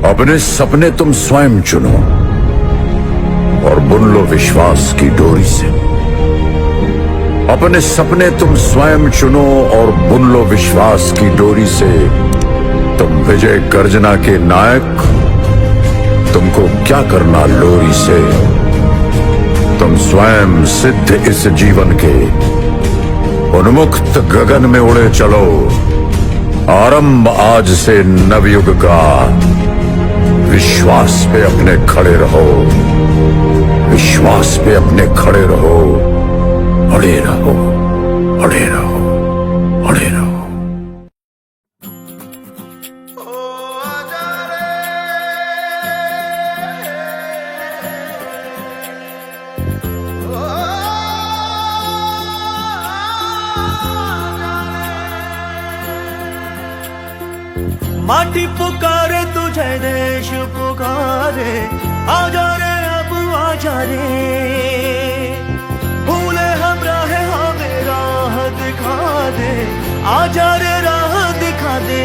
अपने सपने तुम स्वयं चुनो और बुन लो विश्वास की डोरी से। अपने सपने तुम स्वयं चुनो और बुन लो विश्वास की डोरी से। तुम विजय गर्जना के नायक, तुमको क्या करना लोरी से। तुम स्वयं सिद्ध इस जीवन के, उन्मुक्त गगन में उड़े चलो। आरंभ आज से नवयुग का, विश्वास पे अपने खड़े रहो, विश्वास पे अपने खड़े रहो। अड़े रहो, अड़े रहो, अड़े रहो। माटी पुकारे तुझे, देश पुकारे, आजा रे अब आजा रे। भूले हम राहे हमें राह दिखा दे, आजा रे राह दिखा दे।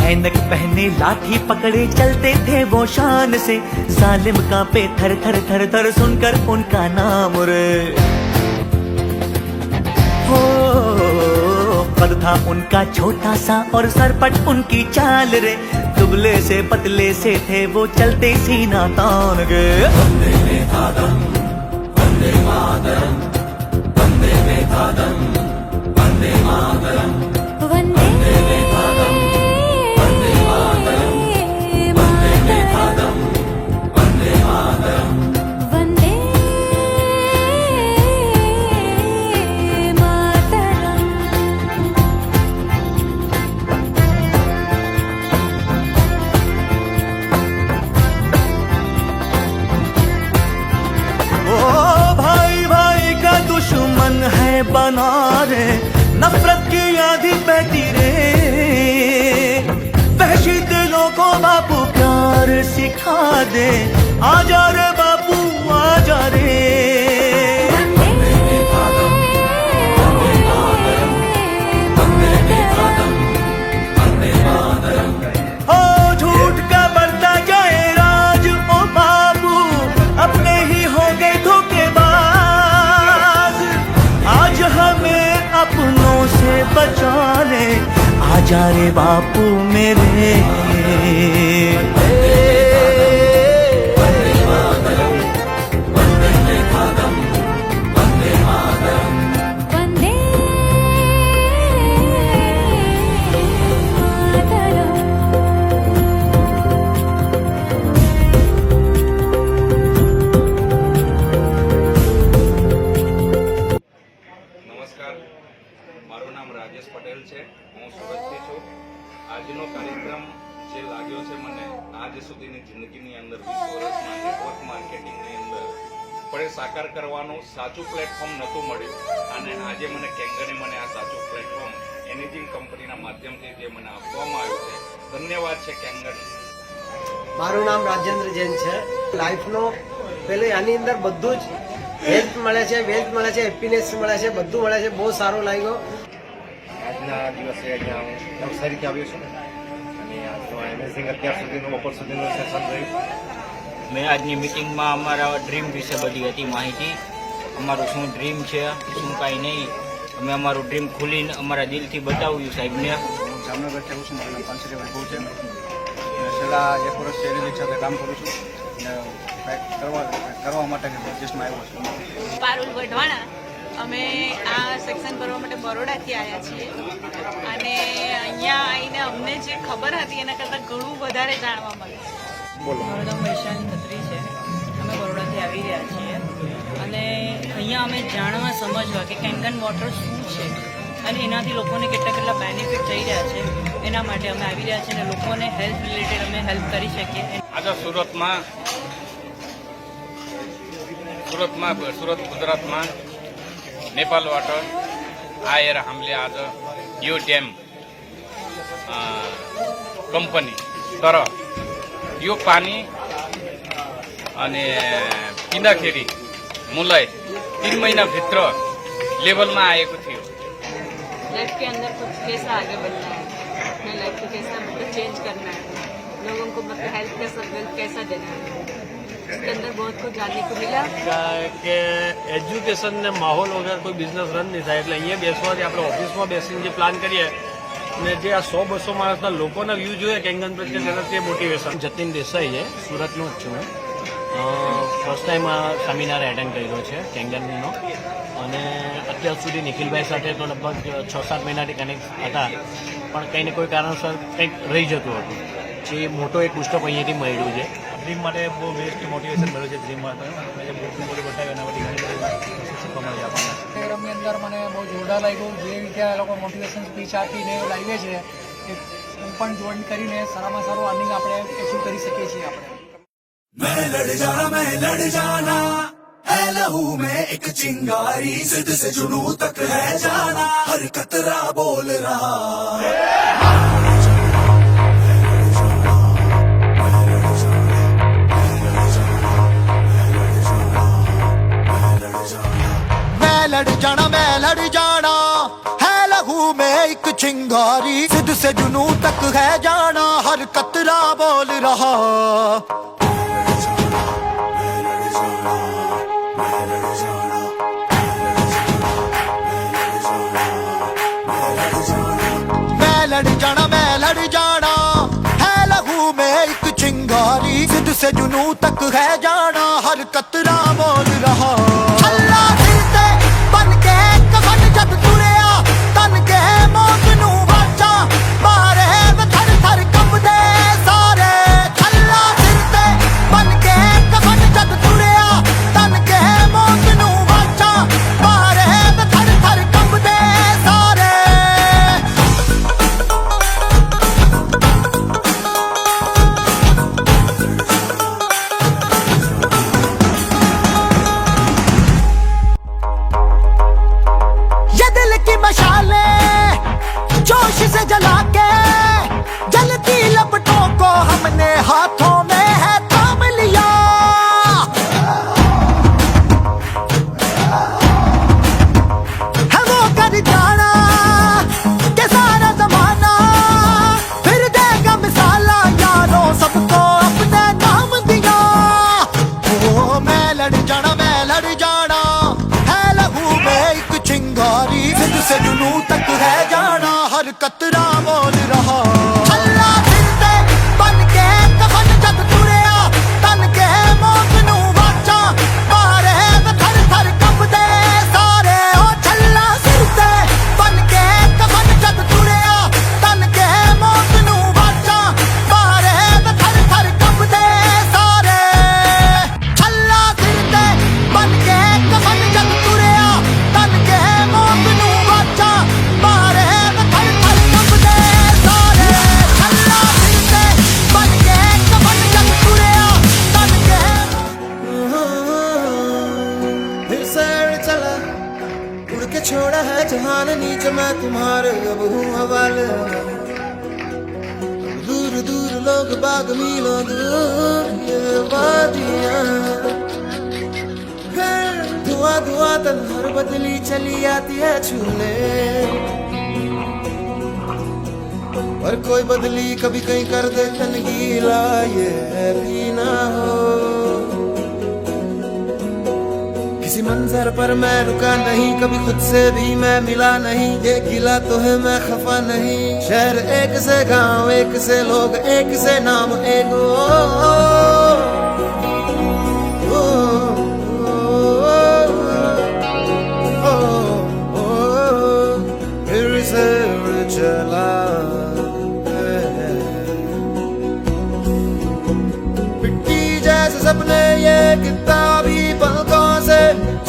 ऐनक पहने लाठी पकड़े चलते थे वो शान से, जालिम कांपे थर थर थर थर सुनकर उनका नाम रे। हो कद था उनका छोटा सा और सरपट उनकी चाल रे। दुबले से पतले से थे वो चलते सीना तान के। वंदे मातरम, वंदे मातरम, वंदे मातरम, वंदे मातरम, वंदे मातरम। बना रे नफरत की आधी बहती रे। वहशी दिलों को बापू प्यार सिखा दे, आजा रे बापू आजा रे। हो झूठ का बढ़ता जाए राज ओ बाबू, अपने ही हो गए धोखेबाज। आज हमें अपनों से बचा ले, आजा रे बापू मेरे। મારું નામ રાજેશ પટેલ છે, હું સુરતથી છું. આજનો કાર્યક્રમ જે લાગ્યો છે મને આજ સુધીની જિંદગીની અંદર 20 વર્ષમાં નેટવર્ક માર્કેટિંગની અંદર પણ સાકાર કરવાનું સાચું પ્લેટફોર્મ નહોતું મળ્યું અને આજે મને કેંગને મને આ સાચું પ્લેટફોર્મ એનિજિંગ કંપનીના માધ્યમથી જે મને આપવામાં આવ્યું છે, ધન્યવાદ છે કેંગન. મારું નામ રાજેન્દ્ર જૈન છે. લાઈફનો પેલે આની અંદર બધું જ હેલ્થ મળે છે, વેલ્થ મળે છે, હેપીનેસ મળે છે, બધું મળે છે. બહુ સારો લાગ્યો. આજના દિવસે અહીંયા હું નવસારીથી આવ્યો છું અને આજનો એમેઝિંગ અત્યાર સુધીનું બપોર સુધીનું સેશન રહ્યું. મેં આજની મિટિંગમાં અમારા ડ્રીમ વિશે બધી હતી માહિતી. અમારું શું ડ્રીમ છે, શું કાંઈ નહીં. અમે અમારું ડ્રીમ ખુલીને અમારા દિલથી બતાવ્યું સાહેબને. હું જામનગરથી આવું છું. મારું નામ પાંચરીભાઈ બહુ છે. છેલ્લા 1 વર્ષથી એની સાથે કામ કરું છું અને કરવા માટે પ્રોજેક્ટમાં આવ્યો છું. પારુલ વઢવાણા. અમે આ સેક્શન ભરવા માટે બરોડાથી આવ્યા છીએ અને અહીંયા આવીને અમને જે ખબર હતી એના કરતાં ઘણું વધારે જાણવા મળ્યું. મારું નામ વૈશાલી ખત્રી છે. અમે બરોડાથી આવી રહ્યા છીએ અને અહીંયા અમે જાણવા સમજવા કે કેંગન વોટર શું છે અને એનાથી લોકોને કેટલા બેનિફિટ થઈ રહ્યા છે એના માટે અમે આવી રહ્યા છીએ અને લોકોને હેલ્થ રિલેટેડ અમે હેલ્પ કરી શકીએ. આજે સુરત ગુજરાતમાં નેપાલ વોટર આ એર हमले आज यो डैम कंपनी तर यो पानी અને પીંદાખેરી મુલાય 3 महीना भीतर लेवल में आएको थियो। लाइफ के अंदर कुछ कैसा आगे बढ़ना है, अपने लाइफ को कैसा मतलब चेंज करना है, लोगों को मतलब हेल्प कैसा वेल्थ कैसा देना है, इसके अंदर बहुत कुछ जानने को मिला। કે એજ્યુકેશન ને માહોલ વગર કોઈ બિઝનેસ રન નહીં થાય એટલે અહીંયા બેસવાથી આપણે ઓફિસમાં બેસીને જે પ્લાન કરીએ અને જે આ 100-200 માણસના લોકોના વ્યૂ જોઈએ કેંગન પ્રત્યે તેનાથી મોટિવેશન. જતીન દેસાઈ છે, સુરતનો જ છું. ફર્સ્ટ ટાઈમ આ સેમિનાર એટેન્ડ કર્યો છે કેંગનનો અને અત્યાર સુધી નિખિલભાઈ સાથે તો લગભગ 6-7 મહિનાથી કનેક્ટ હતા પણ કંઈ ને કોઈ કારણસર કંઈક રહી જતું હતું. જે મોટો એક પુસ્તક અહીંયાથી મળ્યું છે. ડ્રીમ માટે બહુ બેસ્ટ મોટિવેશન મળ્યું છે. ડ્રીમમાં તો મેં જે બુકનું બધું બતાવ્યું એના બધી ઘણી બધી વસ્તુ શીખવા મળી આપણને. પ્રોગ્રામની અંદર મને બહુ જોરદાર લાગ્યું. જે રીતે આ લોકો મોટિવેશન સ્પીચ આપીને લાવીએ છે એ હું પણ જોઈન કરીને સારામાં સારું અર્નિંગ આપણે એચીવ કરી શકીએ છીએ આપણે. मैं लड़ जाना है लहू में एक चिंगारी, जिद से जुनून तक है जाना, हर कतरा बोल रहा मैं लड़ जाना है लहू में एक चिंगारी, जिद से जुनून तक है जाना, हर कतरा बोल रहा. मैं लड़ जाना है लहू में एक चिंगारी, जिद से जुनून तक है जाना, हर कतरा बोल रहा. अल्लाह दिल से बन के कफन जब तुरया, तन के मौत नू वाचा, मारे थर थर कंबदे सारे. अल्लाह दिल से बन के कफन जब तुरया, तन के मौत नू वाचा, मारे थर थर कंबदे सारे. जोश से जला के जलती लपटों को हमने हाथों में है थाम लिया. है वो कर जाना के सारा जमाना फिर देगा मिसाला, यारों सबको अपने नाम दिया. ओ मैं लड़ जाना है लहू में एक चिंगारी, जिद से जुनून तक है जाना, हर कतरा बोल रहा. अल्लाह दिल से बन के कफन जब तुरया, तन के मौत नू वाचा, मारे थर थर कंबदे सारे. ओ छल्ला दिल से बन के कफन जब तुरया, तन के मौत नू वाचा, मारे थर थर कंबदे सारे. छल्ला दिल से बन के कफन जब तुरया, तन के मौत नू वाचा, मारे थर थर कंबदे सारे. छल्ला दिल से बन के कफन जब तुरया, तन के फिर से चला उड़ के छोड़ा है जहान नीचे, मैं तुम्हारे अब हूँ हवाले. दूर दूर लोग बाग मीलों दूर ये वादियाँ, फिर धुआं धुआं तन्हार बदली चली आती है छूने. पर कोई बदली कभी कहीं कर दे तन गीला, ये भी ना हो. किसी मंजर पर मैं रुका नहीं, कभी खुद से भी मैं मिला नहीं. ये गिला तो है मैं खफा नहीं. शहर एक से गांव एक से लोग एक से नाम एक. फिर से चला मिट्टी जैसे सपने ये किताबी पलकों से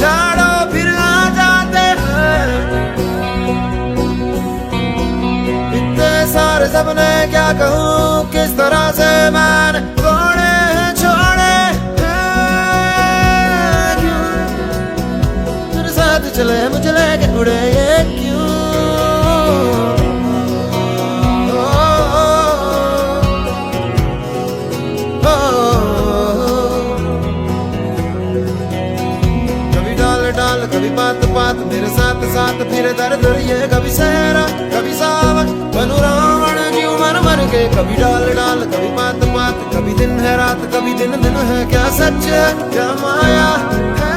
झाड़ो फिर आ जाते हैं. इतने सारे सपने क्या कहूँ किस तरह से मैंने तोड़े हैं छोड़े हैं. क्यों तेरे साथ चले मुझे लेके उड़े ये क्यों. कभी बात बात मेरे साथ साथ फिर दर दर ये कभी सहरा कभी सावन बनू रावण जीव मर मर के कभी डाल डाल कभी बात बात कभी दिन है रात कभी दिन दिन है क्या सच है क्या माया है।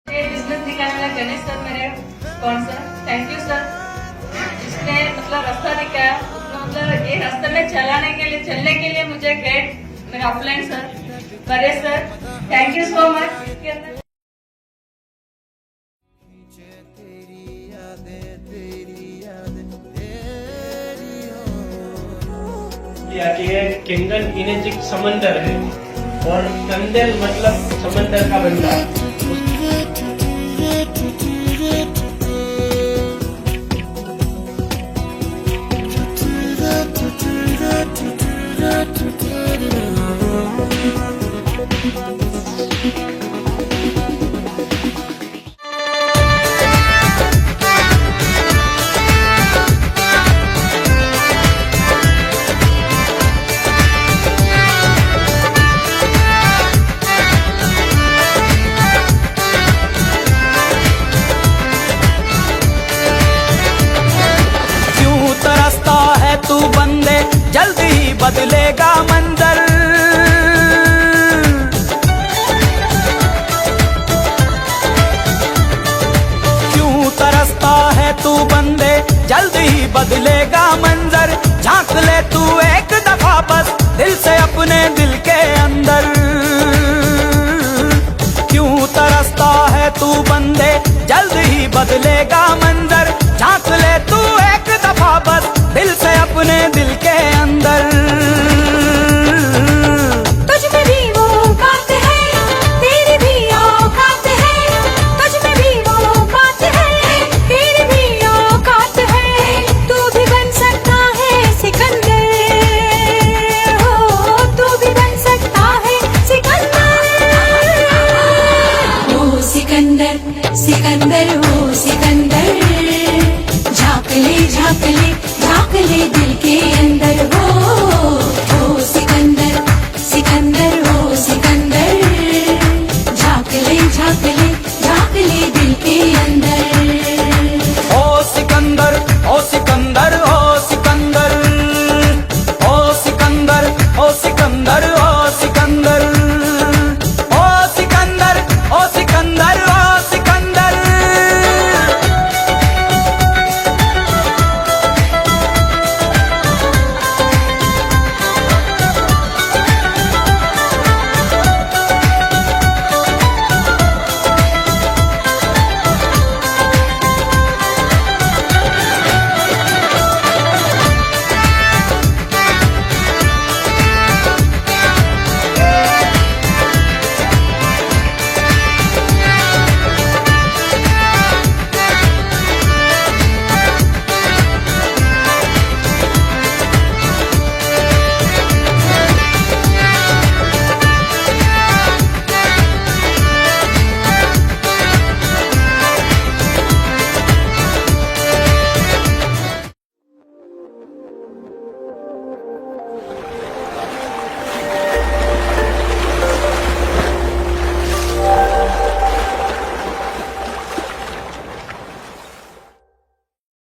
ये बिजनेस दिखाने वाला गणेश सर मेरे स्पॉन्सर, थैंक यू सर। जिसने मतलब रास्ता दिखाया, उसने मतलब ये रास्ते में चलने के लिए मुझे गाइड मेरे offline sir Paresh sir, thank you so much. ये केंगन इमेज एक समंदर है और कंदेल मतलब समंदर का भंडार। तू बंदे जल्दी ही बदलेगा मंजर, क्यों तरसता है तू बंदे जल्दी ही बदलेगा मंजर। झांक ले तू एक दफा बस दिल से अपने दिल के अंदर, क्यों तरसता है तू बंदे जल्दी ही बदलेगा मंजर। झांक ले तू एक दफा बस दिल से अपने दिल के अंदर। तुझ में भी वो बात है, तेरी भी औकात है। तुझ में भी वो बात है, तेरी भी औकात है। तू भी बन सकता है सिकंदर, हो तू भी बन सकता है सिकंदर। ओ सिकंदर सिकंदर हो सिकंदर, झांक ले झांक ले झांक ले दिल के अंदर हो